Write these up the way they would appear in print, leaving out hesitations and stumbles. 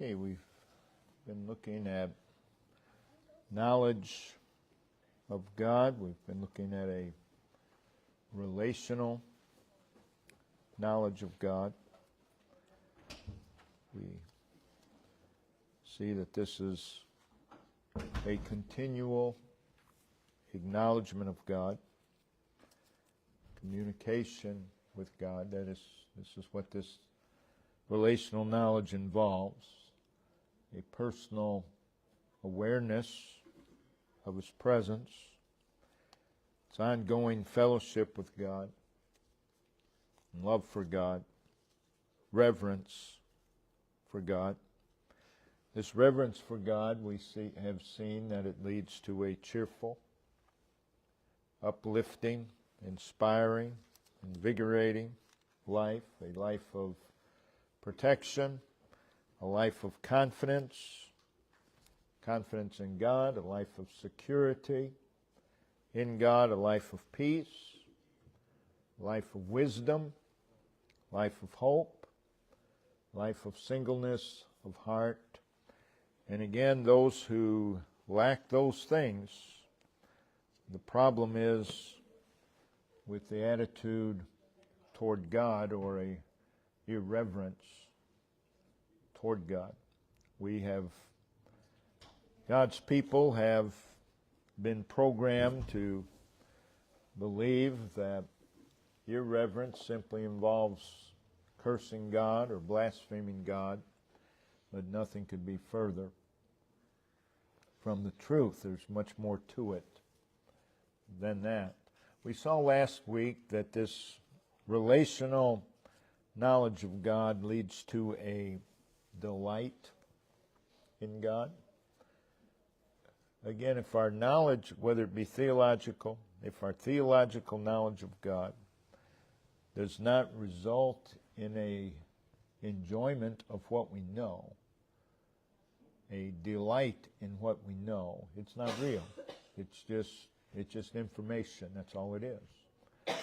Okay, we've been looking at knowledge of God. We've been looking at a relational knowledge of God. We see that this is a continual acknowledgement of God, communication with God. This is what this relational knowledge involves. A personal awareness of His presence. It's ongoing fellowship with God, love for God, reverence for God. This reverence for God, we have seen that it leads to a cheerful, uplifting, inspiring, invigorating life, a life of protection, a life of confidence in God, a life of security in God, a life of peace, a life of wisdom, life of hope, life of singleness of heart. And again, those who lack those things, the problem is with the attitude toward God or a irreverence toward God. God's people have been programmed to believe that irreverence simply involves cursing God or blaspheming God, but nothing could be further from the truth. There's much more to it than that. We saw last week that this relational knowledge of God leads to a delight in God. Again, if our knowledge, whether it be theological, if our theological knowledge of God does not result in a enjoyment of what we know, a delight in what we know, it's not real. It's just information. That's all it is.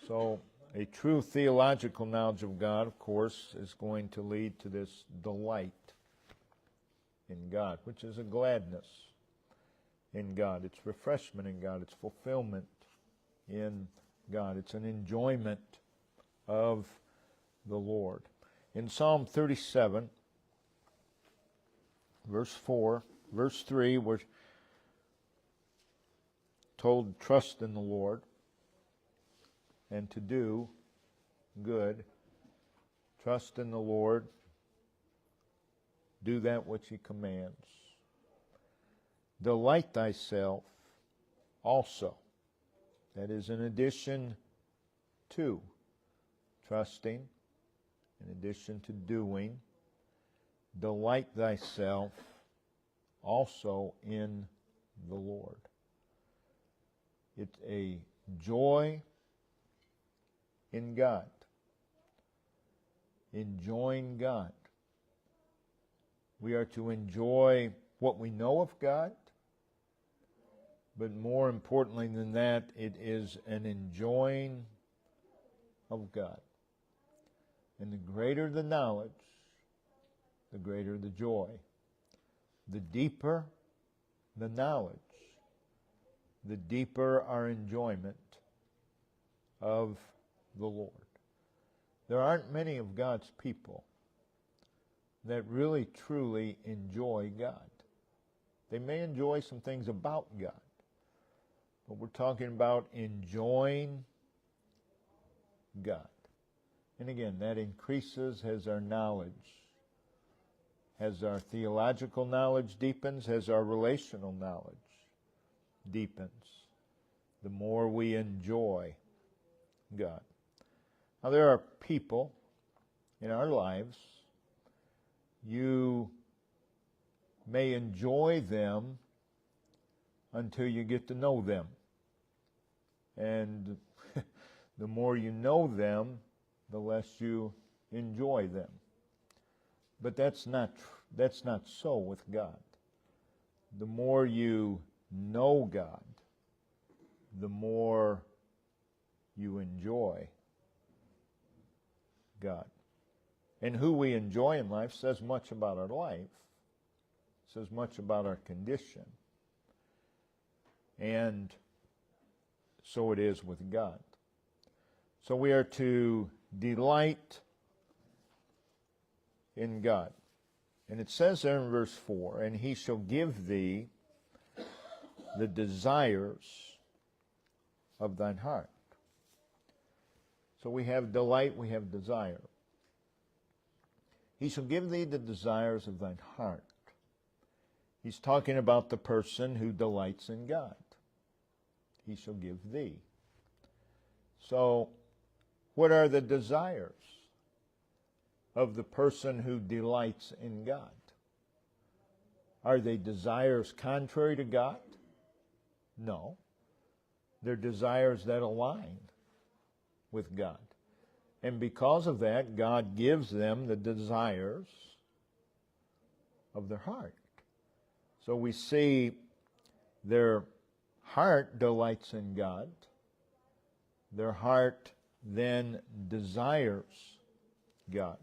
So a true theological knowledge of God, of course, is going to lead to this delight in God, which is a gladness in God. It's refreshment in God. It's fulfillment in God. It's an enjoyment of the Lord. In Psalm 37, verse 3, we're told to trust in the Lord and to do good. Trust in the Lord. Do that which He commands. Delight thyself also. That is in addition to trusting, in addition to doing. Delight thyself also in the Lord. It's a joy in God. Enjoying God. We are to enjoy what we know of God, but more importantly than that, it is an enjoying of God. And the greater the knowledge, the greater the joy. The deeper the knowledge, the deeper our enjoyment of the Lord. There aren't many of God's people that really truly enjoy God. They may enjoy some things about God, but we're talking about enjoying God. And again, that increases as our knowledge, as our theological knowledge deepens, as our relational knowledge deepens. The more we enjoy God. Now there are people in our lives, you may enjoy them until you get to know them. And the more you know them, the less you enjoy them. But that's not so with God. The more you know God, the more you enjoy God. And who we enjoy in life says much about our life, says much about our condition. And so it is with God. So we are to delight in God. And it says there in verse 4, and he shall give thee the desires of thine heart. So we have delight, we have desire. He shall give thee the desires of thine heart. He's talking about the person who delights in God. He shall give thee. So, what are the desires of the person who delights in God? Are they desires contrary to God? No. They're desires that align with God. And because of that, God gives them the desires of their heart. So we see their heart delights in God. Their heart then desires God.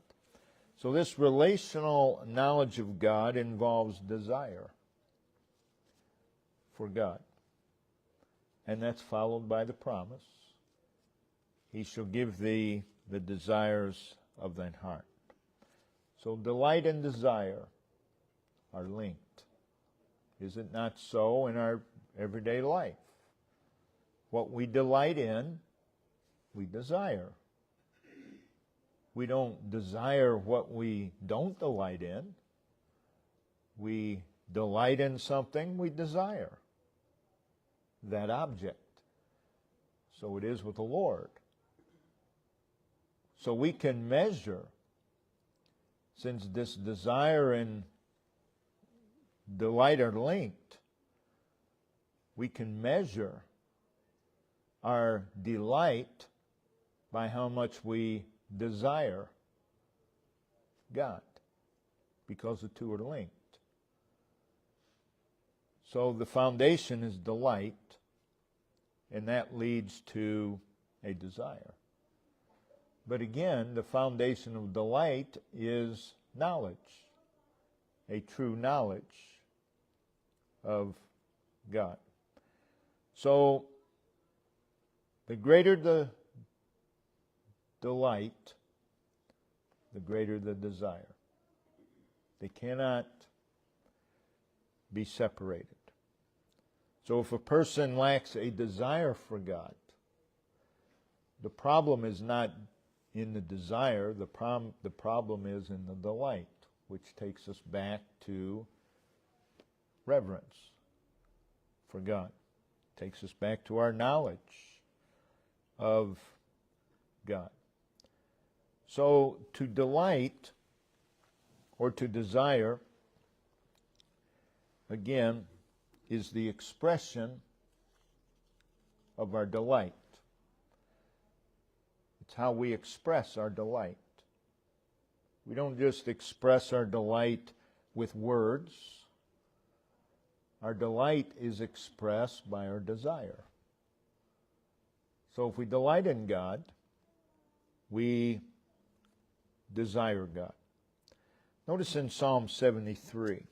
So this relational knowledge of God involves desire for God. And that's followed by the promise. He shall give thee the desires of thine heart. So delight and desire are linked. Is it not so in our everyday life? What we delight in, we desire. We don't desire what we don't delight in. We delight in something, we desire that object. So it is with the Lord. So we can measure, since this desire and delight are linked, we can measure our delight by how much we desire God, because the two are linked. So the foundation is delight, and that leads to a desire. But again, the foundation of delight is knowledge, a true knowledge of God. So, the greater the delight, the greater the desire. They cannot be separated. So if a person lacks a desire for God, the problem is not in the desire, the problem is in the delight, which takes us back to reverence for God. Takes us back to our knowledge of God. So to delight or to desire, again, is the expression of our delight. It's how we express our delight. We don't just express our delight with words. Our delight is expressed by our desire. So if we delight in God, we desire God. Notice in Psalm 73.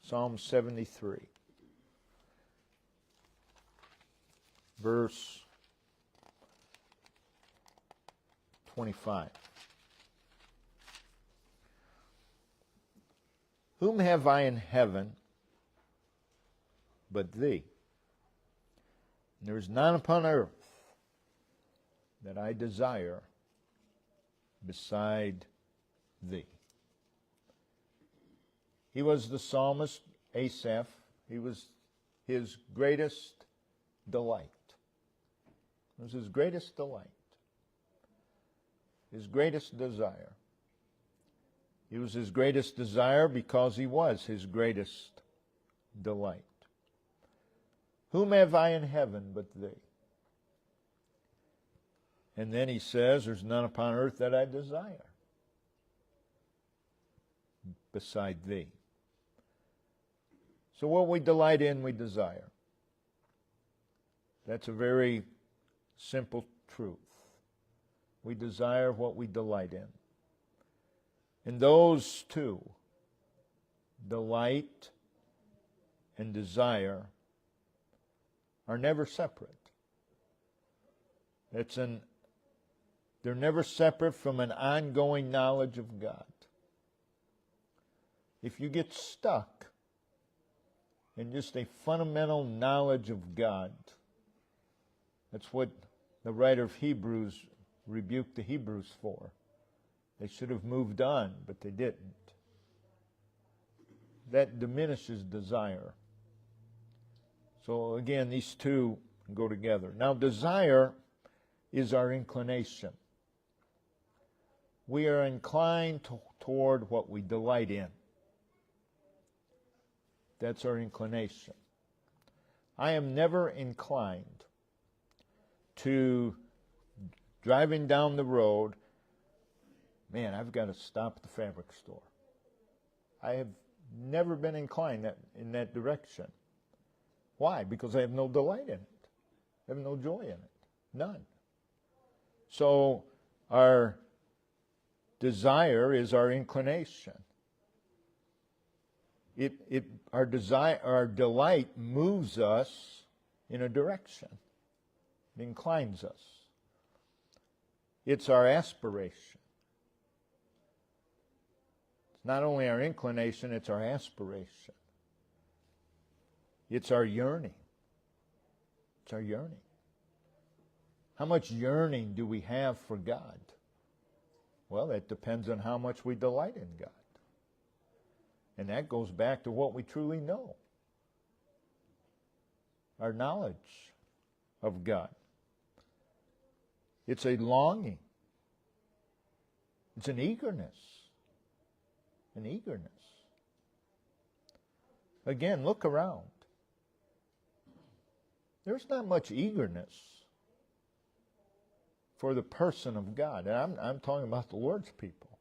Psalm 73, verse 25. Whom have I in heaven but thee? And there is none upon earth that I desire beside thee. He was the psalmist Asaph. He was his greatest delight. It was his greatest delight. His greatest desire. It was his greatest desire because he was his greatest delight. Whom have I in heaven but thee? And then he says, there's none upon earth that I desire beside thee. So what we delight in, we desire. That's a very simple truth. We desire what we delight in. And those two, delight and desire, are never separate. They're never separate from an ongoing knowledge of God. If you get stuck in just a fundamental knowledge of God, that's what the writer of Hebrews rebuked the Hebrews for. They should have moved on, but they didn't. That diminishes desire. So again, these two go together. Now, desire is our inclination. We are inclined toward what we delight in. That's our inclination. I am never inclined to, driving down the road, man, I've got to stop at the fabric store. I have never been inclined in that direction. Why? Because I have no delight in it. I have no joy in it. None. So our desire is our inclination. Our delight moves us in a direction. It inclines us. It's our aspiration. It's not only our inclination, it's our aspiration. It's our yearning. It's our yearning. How much yearning do we have for God? Well, that depends on how much we delight in God. And that goes back to what we truly know. Our knowledge of God. It's a longing. It's an eagerness. An eagerness. Again, look around. There's not much eagerness for the person of God. And I'm talking about the Lord's people.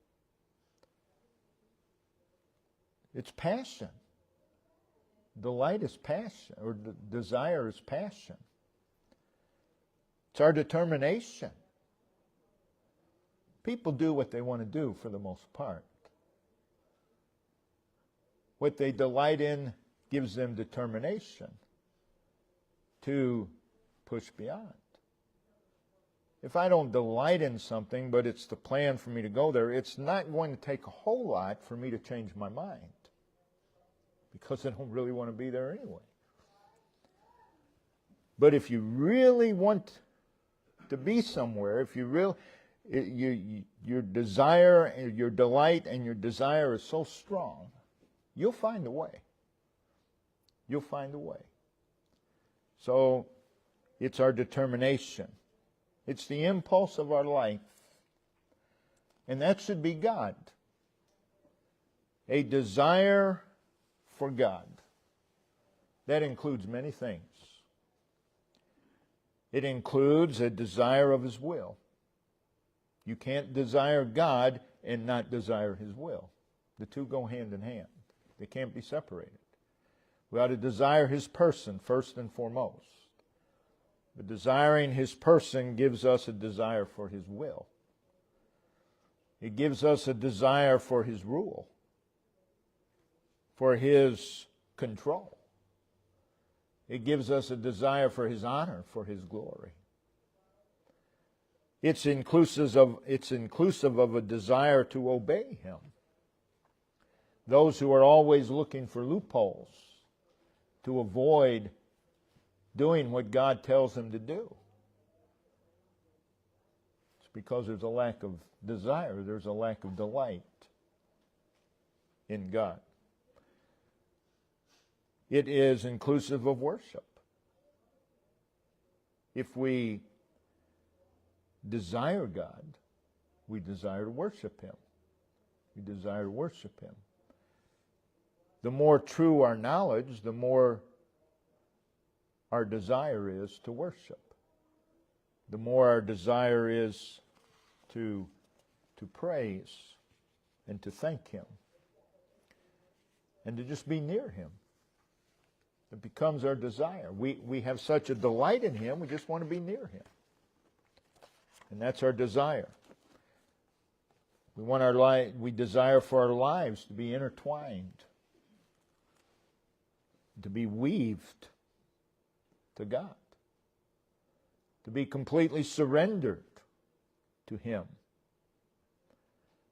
It's passion. Delight is passion, or desire is passion. It's our determination. People do what they want to do for the most part. What they delight in gives them determination to push beyond. If I don't delight in something, but it's the plan for me to go there, it's not going to take a whole lot for me to change my mind, because I don't really want to be there anyway. But if you really want to be somewhere, if you really, your desire, your delight and your desire is so strong, you'll find a way. You'll find a way. So it's our determination. It's the impulse of our life. And that should be God. A desire for God. That includes many things. It includes a desire of His will. You can't desire God and not desire His will. The two go hand in hand. They can't be separated. We ought to desire His person first and foremost. But desiring His person gives us a desire for His will. It gives us a desire for His rule, for His control. It gives us a desire for His honor, for His glory. It's inclusive of a desire to obey Him. Those who are always looking for loopholes to avoid doing what God tells them to do. It's because there's a lack of desire, there's a lack of delight in God. It is inclusive of worship. If we desire God, we desire to worship Him. We desire to worship Him. The more true our knowledge, the more our desire is to worship. The more our desire is to praise and to thank Him and to just be near Him. It becomes our desire. We have such a delight in Him, we just want to be near Him. And that's our desire. We desire for our lives to be intertwined, to be weaved to God, to be completely surrendered to Him.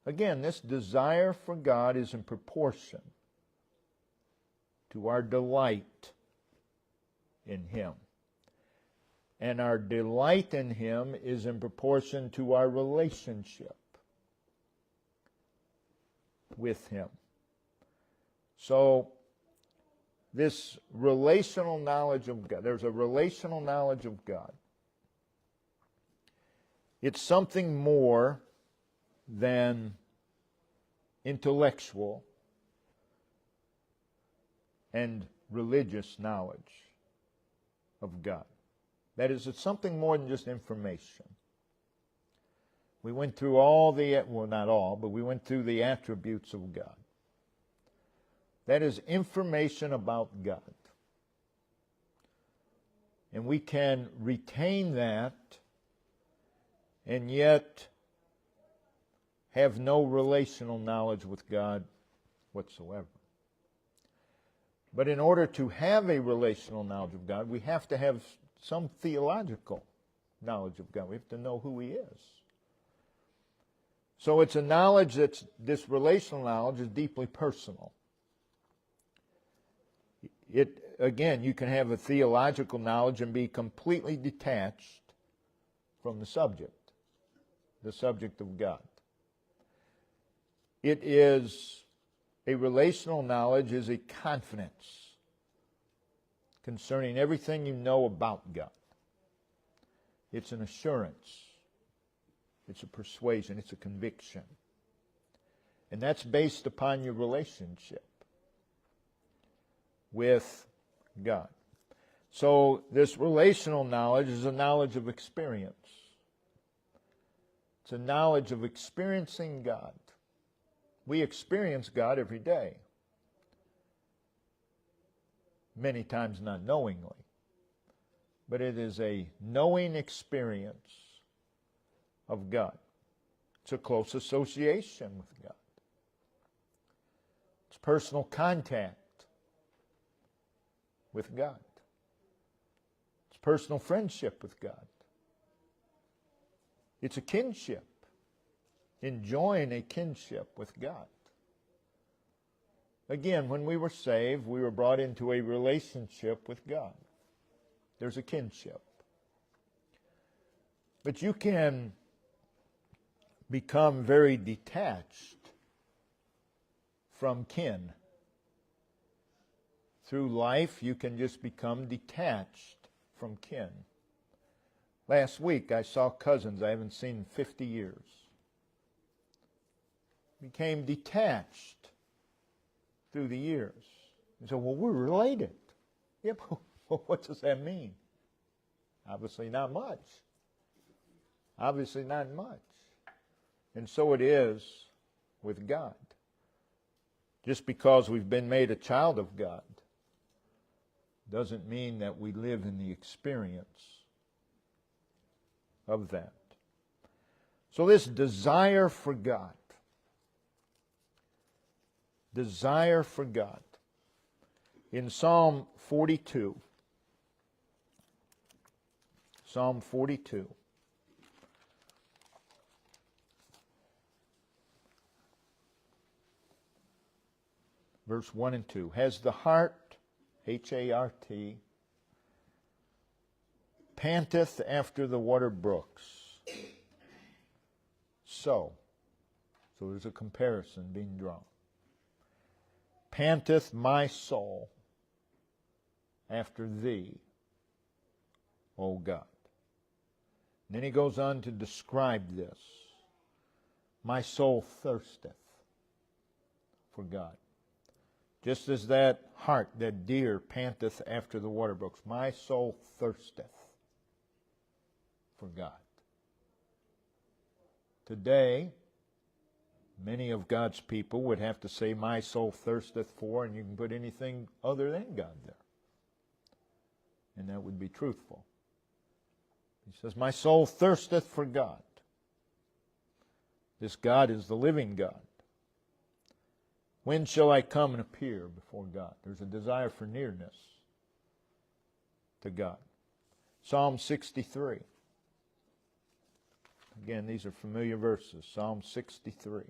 Again, this desire for God is in proportion to our delight in Him. And our delight in Him is in proportion to our relationship with Him. So, this relational knowledge of God, there's a relational knowledge of God. It's something more than intellectual and religious knowledge of God. That is, it's something more than just information. We went through not all, but we went through the attributes of God. That is information about God. And we can retain that and yet have no relational knowledge with God whatsoever. But in order to have a relational knowledge of God, we have to have some theological knowledge of God. We have to know who He is. So it's a knowledge this relational knowledge is deeply personal. Again, you can have a theological knowledge and be completely detached from the subject of God. It is a relational knowledge is a confidence concerning everything you know about God. It's an assurance. It's a persuasion. It's a conviction. And that's based upon your relationship with God. So this relational knowledge is a knowledge of experience. It's a knowledge of experiencing God. We experience God every day. Many times not knowingly. But it is a knowing experience of God. It's a close association with God. It's personal contact with God. It's personal friendship with God. It's a kinship, enjoying a kinship with God. Again, when we were saved, we were brought into a relationship with God. There's a kinship. But you can become very detached from kin. Through life, you can just become detached from kin. Last week, I saw cousins I haven't seen in 50 years. Became detached through the years. You say, well, we're related. Yeah, but what does that mean? Obviously not much. Obviously not much. And so it is with God. Just because we've been made a child of God doesn't mean that we live in the experience of that. So this desire for God, in Psalm 42, verse 1 and 2, has the heart, H-A-R-T, panteth after the water brooks. So there's a comparison being drawn. Panteth my soul after thee, O God. And then he goes on to describe this. My soul thirsteth for God. Just as that hart, that deer, panteth after the water brooks, my soul thirsteth for God. Today, many of God's people would have to say, my soul thirsteth for, and you can put anything other than God there. And that would be truthful. He says, my soul thirsteth for God. This God is the living God. When shall I come and appear before God? There's a desire for nearness to God. Psalm 63. Again, these are familiar verses. Psalm 63.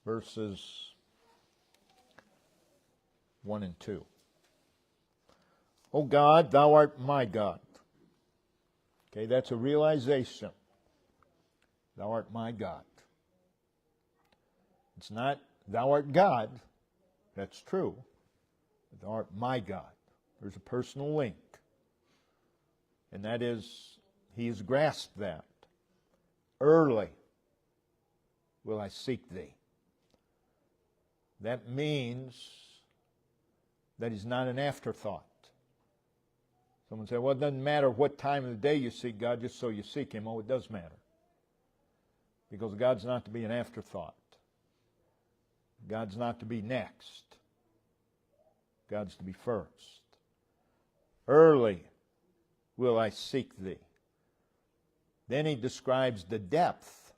Verses 1 and 2. O God, thou art my God. Okay, that's a realization. Thou art my God. It's not, thou art God. That's true. But thou art my God. There's a personal link. And that is, he has grasped that. Early will I seek thee. That means that he's not an afterthought. Someone said, well, it doesn't matter what time of the day you seek God, just so you seek him. Oh, it does matter. Because God's not to be an afterthought. God's not to be next. God's to be first. Early will I seek thee. Then he describes the depth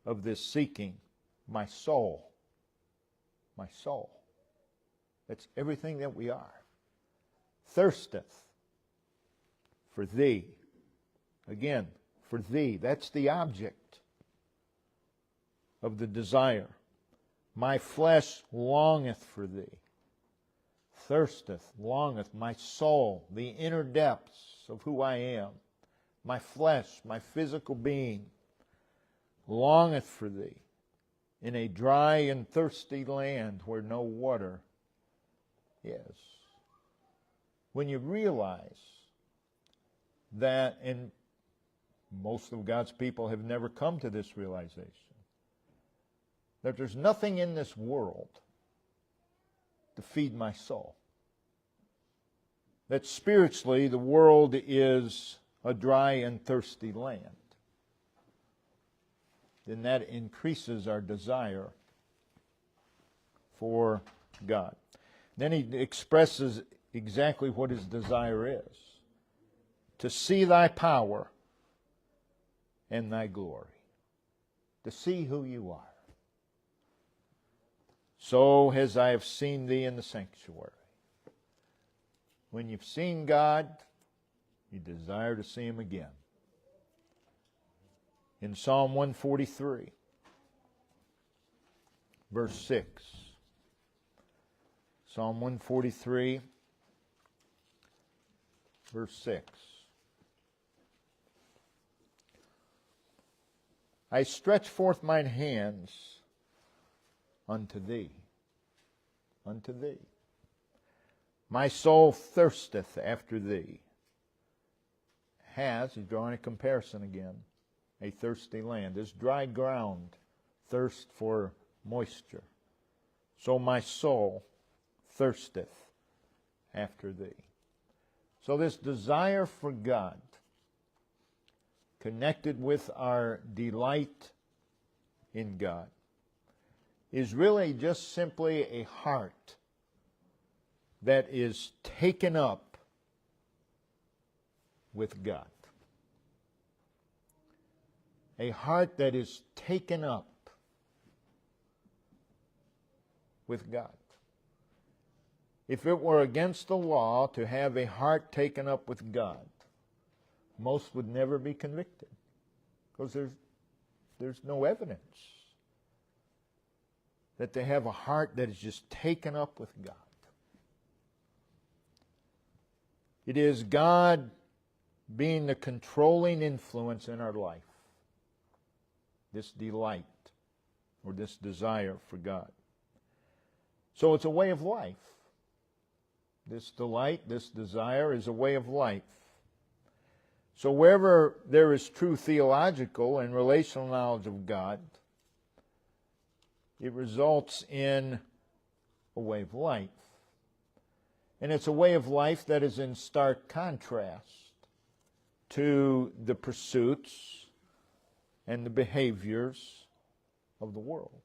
of this seeking. My soul. My soul. That's everything that we are. Thirsteth for thee. Again, for thee. That's the object of the desire. My flesh longeth for thee. Thirsteth, longeth, my soul, the inner depths of who I am. My flesh, my physical being, longeth for thee in a dry and thirsty land where no water is. When you realize that, and most of God's people have never come to this realization, that there's nothing in this world to feed my soul. That spiritually the world is a dry and thirsty land. Then that increases our desire for God. Then he expresses exactly what his desire is. To see thy power and thy glory. To see who you are. So as I have seen thee in the sanctuary. When you've seen God, you desire to see him again. In Psalm 143, verse 6. Psalm 143, verse 6. I stretch forth mine hands unto thee. Unto thee. My soul thirsteth after thee. He's drawing a comparison again. A thirsty land. This dry ground thirsts for moisture. So my soul thirsteth after thee. So this desire for God, connected with our delight in God, is really just simply a heart that is taken up with God. A heart that is taken up with God. If it were against the law to have a heart taken up with God, most would never be convicted. Because there's no evidence that they have a heart that is just taken up with God. It is God being the controlling influence in our life. This delight or this desire for God. So it's a way of life. This delight, this desire is a way of life. So wherever there is true theological and relational knowledge of God, it results in a way of life. And it's a way of life that is in stark contrast to the pursuits and the behaviors of the world.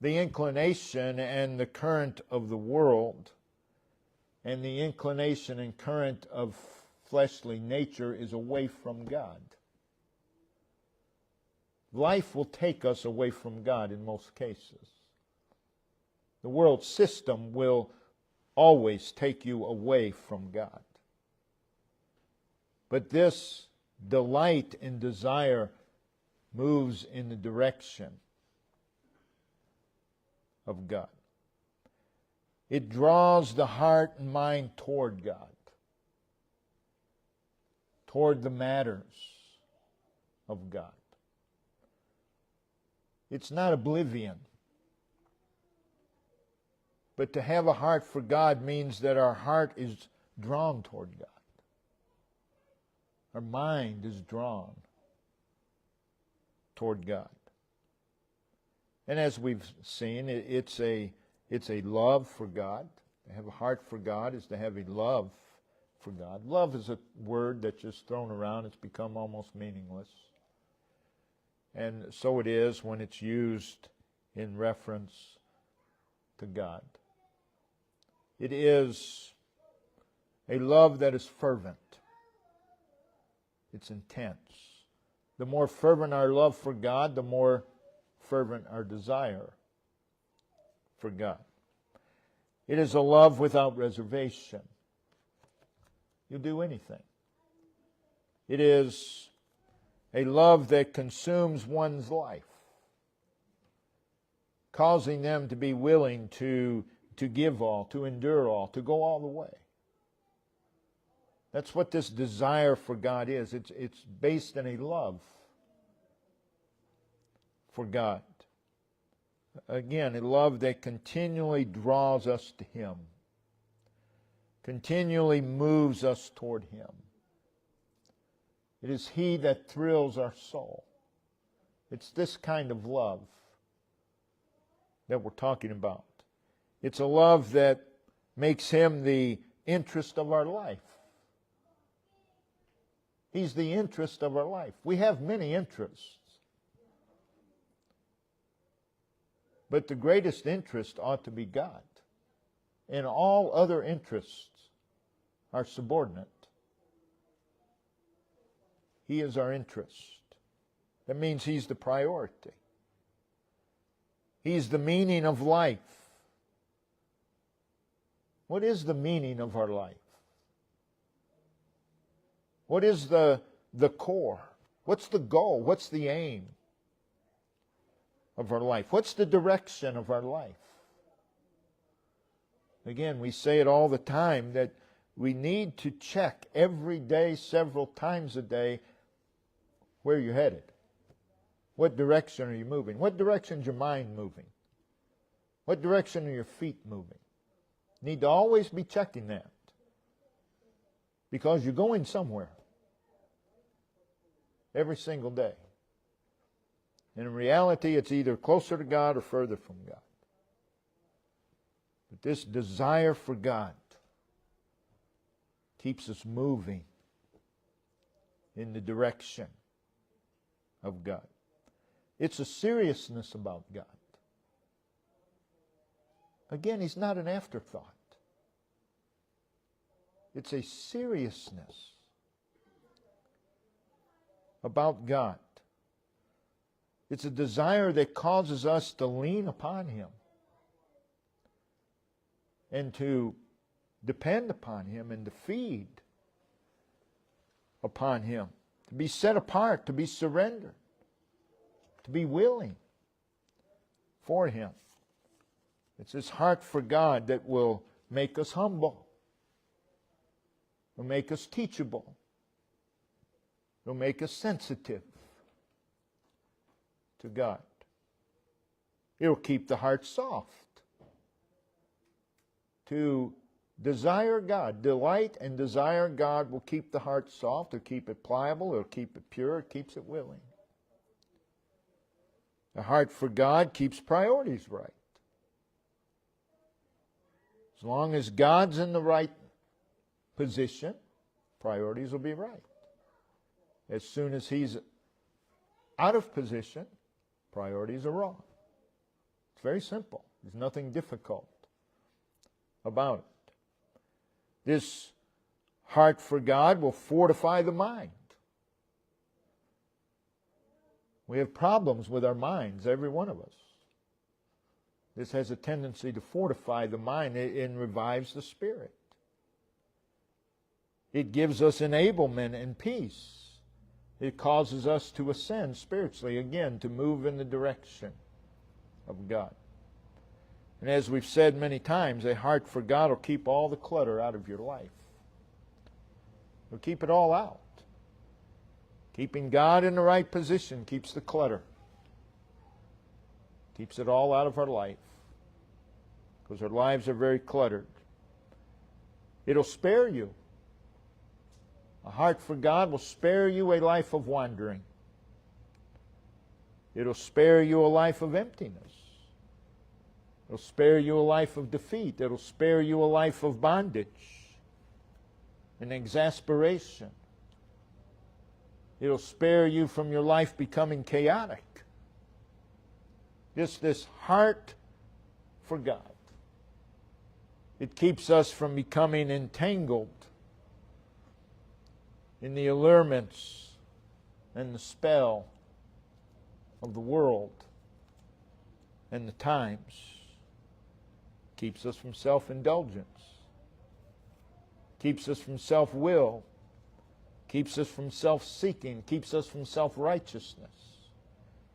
The inclination and the current of the world and the inclination and current of fleshly nature is away from God. Life will take us away from God in most cases. The world system will always take you away from God. But this delight and desire moves in the direction of God. It draws the heart and mind toward God, toward the matters of God. It's not oblivion. But to have a heart for God means that our heart is drawn toward God. Our mind is drawn toward God. And as we've seen, it's a love for God. To have a heart for God is to have a love for God. Love is a word that's just thrown around. It's become almost meaningless. And so it is when it's used in reference to God. It is a love that is fervent. It's intense. The more fervent our love for God, the more fervent our desire for God. It is a love without reservation. You'll do anything. It is a love that consumes one's life, causing them to be willing to give all, to endure all, to go all the way. That's what this desire for God is. It's based in a love for God. Again, a love that continually draws us to Him, continually moves us toward Him. It is He that thrills our soul. It's this kind of love that we're talking about. It's a love that makes Him the interest of our life. He's the interest of our life. We have many interests. But the greatest interest ought to be God. And all other interests are subordinate. He is our interest. That means He's the priority. He's the meaning of life. What is the meaning of our life? What is the core? What's the goal? What's the aim of our life? What's the direction of our life? Again, we say it all the time that we need to check every day, several times a day, where you're headed. What direction are you moving? What direction is your mind moving? What direction are your feet moving? You need to always be checking that. Because you're going somewhere. Every single day. And in reality, it's either closer to God or further from God. But this desire for God keeps us moving in the direction of God. It's a seriousness about God. Again, He's not an afterthought. It's a seriousness about God. It's a desire that causes us to lean upon Him and to depend upon Him and to feed upon Him, to be set apart, to be surrendered, to be willing for Him. It's this heart for God that will make us humble, will make us teachable, will make us sensitive to God. It'll keep the heart soft. To desire God, delight and desire God will keep the heart soft, it'll keep it pliable, it'll keep it pure, it keeps it willing. The heart for God keeps priorities right. As long as God's in the right position, priorities will be right. As soon as He's out of position, priorities are wrong. It's very simple. There's nothing difficult about it. This heart for God will fortify the mind. We have problems with our minds, every one of us. This has a tendency to fortify the mind and revives the spirit. It gives us enablement and peace. It causes us to ascend spiritually, again, to move in the direction of God. And as we've said many times, a heart for God will keep all the clutter out of your life. It'll keep it all out. Keeping God in the right position keeps the clutter. Keeps it all out of our life. Because our lives are very cluttered. It'll spare you. A heart for God will spare you a life of wandering. It'll spare you a life of emptiness. It'll spare you a life of defeat. It'll spare you a life of bondage and exasperation. It'll spare you from your life becoming chaotic. Just this heart for God. It keeps us from becoming entangled in the allurements and the spell of the world and the times. Keeps us from self-indulgence. Keeps us from self-will. Keeps us from self-seeking. Keeps us from self-righteousness.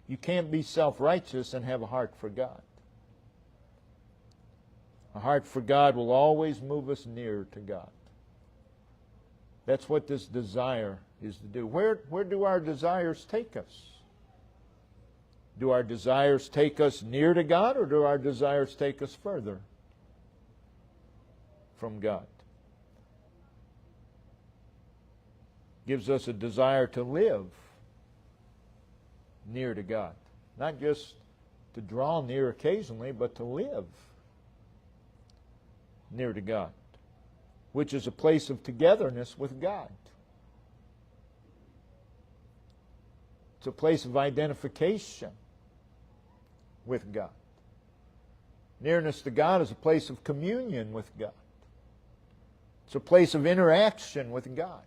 You can't be self-righteous and have a heart for God. A heart for God will always move us nearer to God. That's what this desire is to do. Where do our desires take us? Do our desires take us near to God, or do our desires take us further from God? Gives us a desire to live near to God. Not just to draw near occasionally, but to live near to God, which is a place of togetherness with God. It's a place of identification with God. Nearness to God is a place of communion with God. It's a place of interaction with God.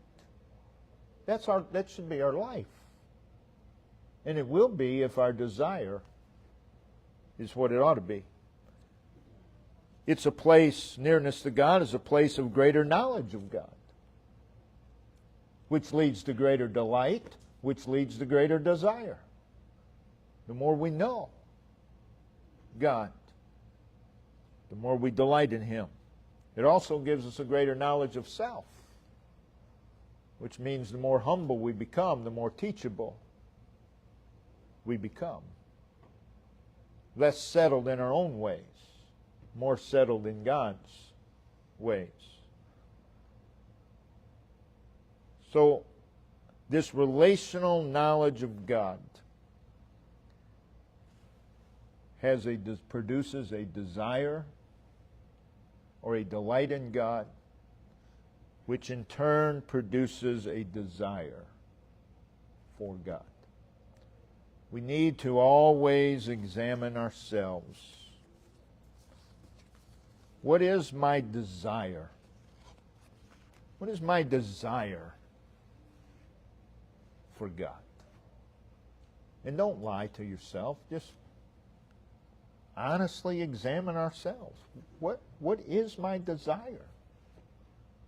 That should be our life. And it will be if our desire is what it ought to be. It's a place, nearness to God is a place of greater knowledge of God, which leads to greater delight, which leads to greater desire. The more we know God, the more we delight in Him. It also gives us a greater knowledge of self, which means the more humble we become, the more teachable we become. Less settled in our own ways, more settled in God's ways. So, this relational knowledge of God produces a desire or a delight in God, which in turn produces a desire for God. We need to always examine ourselves. What is my desire? What is my desire for God? And don't lie to yourself. Just honestly examine ourselves. What is my desire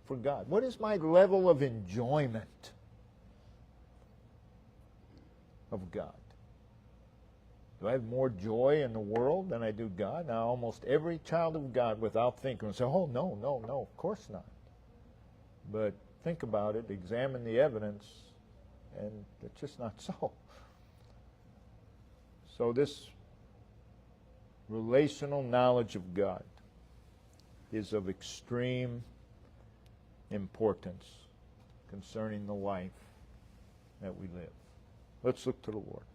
for God? What is my level of enjoyment of God? Do I have more joy in the world than I do God? Now, almost every child of God, without thinking, will say, oh, no, of course not. But think about it, examine the evidence, and it's just not so. So this relational knowledge of God is of extreme importance concerning the life that we live. Let's look to the Lord.